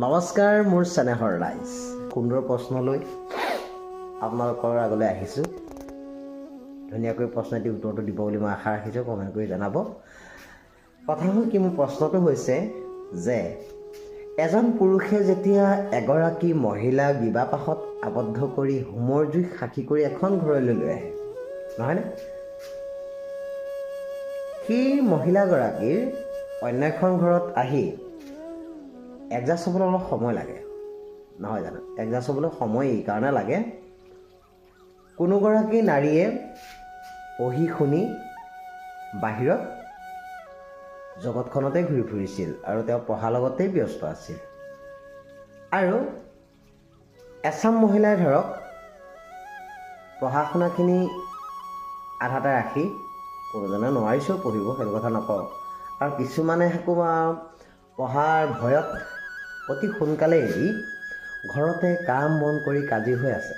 নমস্কাৰ মোৰ চেনেহৰ ৰাইজ সুন্দৰ প্ৰশ্নলৈ আপোনালোকৰ আগলৈ আহিছোঁ ধুনীয়াকৈ প্ৰশ্নটি উত্তৰটো দিব বুলি মই আশা ৰাখিছোঁ কমেণ্ট কৰি জনাব কথা হ'ল কি মোৰ প্ৰশ্নটো হৈছে যে এজন পুৰুষে যেতিয়া এগৰাকী মহিলা বিবাহপাশত আবদ্ধ কৰি হোমৰ জুই সাক্ষী কৰি এখন ঘৰলৈ লৈ আহে নহয়নে সেই মহিলাগৰাকীৰ অন্য এখন ঘৰত আহি এডজাষ্ট হ'বলৈ অলপ সময় লাগে নহয় জানো এডজাষ্ট হ'বলৈ সময় এই কাৰণে লাগে কোনোগৰাকী নাৰীয়ে পঢ়ি শুনি বাহিৰত জগতখনতে ঘূৰি ফুৰিছিল আৰু তেওঁ পঢ়াৰ লগতেই ব্যস্ত আছিল আৰু এচাম মহিলাই ধৰক পঢ়া শুনাখিনি আধাতে ৰাখি কোনোজনে নোৱাৰিছেও পঢ়িব সেইটো কথা নকওঁ আৰু কিছুমানে পঢ়াৰ ভয়ত অতি সোনকালে এৰি ঘৰতে কাম বন কৰি কাজি হৈ আছে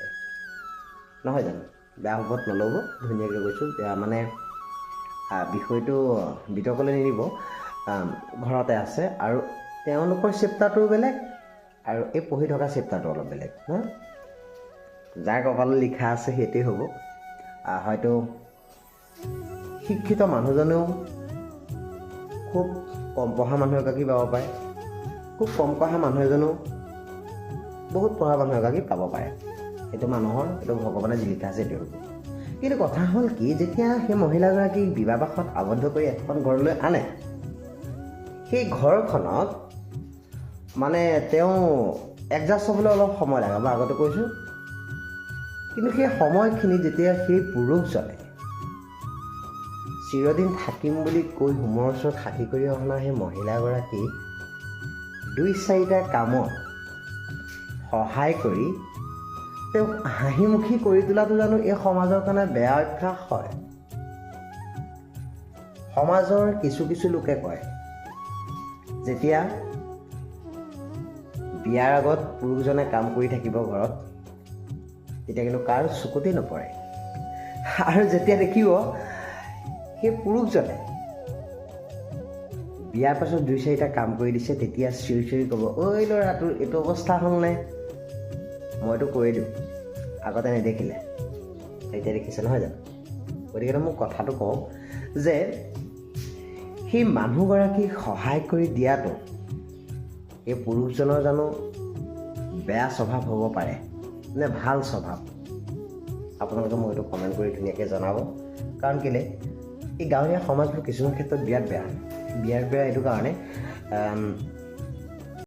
নহয় জানো বেয়া হ'বত নল'ব ধুনীয়াকৈ কৈছোঁ বেয়া মানে বিষয়টো বিতৰ্কলৈ নিদিব ঘৰতে আছে আৰু তেওঁলোকৰ চেপ্টাৰটো বেলেগ আৰু এই পঢ়ি থকা চেপ্টাৰটো অলপ বেলেগ যাৰ কপালত লিখা আছে সেইটোৱে হ'ব হয়তো শিক্ষিত মানুহজনেও খুব কম পঢ়া মানুহ এগৰাকী পাব পাৰে খুব কম পঢ়া মানুহ এজনেও বহুত পঢ়া মানুহ এগৰাকী পাব পাৰে সেইটো মানুহৰ এইটো ভগৱানে যি লিখা আছে সেইটো হ'ব কিন্তু কথা হ'ল কি যেতিয়া সেই মহিলাগৰাকীক বিবাহপাশত আবদ্ধ কৰি এখন ঘৰলৈ আনে সেই ঘৰখনত মানে তেওঁ এডজাষ্ট হ'বলৈ অলপ সময় লাগে মই আগতে কৈছোঁ কিন্তু সেই সময়খিনি যেতিয়া সেই পুৰুষজনে চিৰদিন থাকিম বুলি কৈ হোমৰ ওচৰত সাক্ষী কৰি অনা সেই মহিলাগৰাকী 2-4টা কামত সহায় কৰি তেওঁক হাঁহিমুখি কৰি তোলাটো জানো এই সমাজৰ কাৰণে বেয়া অভ্যাস হয় সমাজৰ কিছু লোকে কয় যেতিয়া বিয়াৰ আগত পুৰুষজনে কাম কৰি থাকিব ঘৰত তেতিয়া কিন্তু কাৰ চকুতেই নপৰে আৰু যেতিয়া দেখিব সেই পুৰুষজনে বিয়াৰ পাছত 2-4টা কাম কৰি দিছে তেতিয়া চিঞৰি ক'ব ঐ ল'ৰা তোৰ এইটো অৱস্থা হ'লনে মইতো কৰি দিওঁ আগতে নেদেখিলে এতিয়া দেখিছে নহয় জানো গতিকে মোক কথাটো কওঁ যে সেই মানুহগৰাকীক সহায় কৰি দিয়াটো এই পুৰুষজনৰ জানো বেয়া স্বভাৱ হ'ব পাৰে নে ভাল স্বভাৱ আপোনালোকে মোক এইটো কমেণ্ট কৰি ধুনীয়াকৈ জনাব কাৰণ কেলৈ এই গাঁৱলীয়া সমাজবোৰ কিছুমান ক্ষেত্ৰত বিৰাট বেয়া এইটো কাৰণে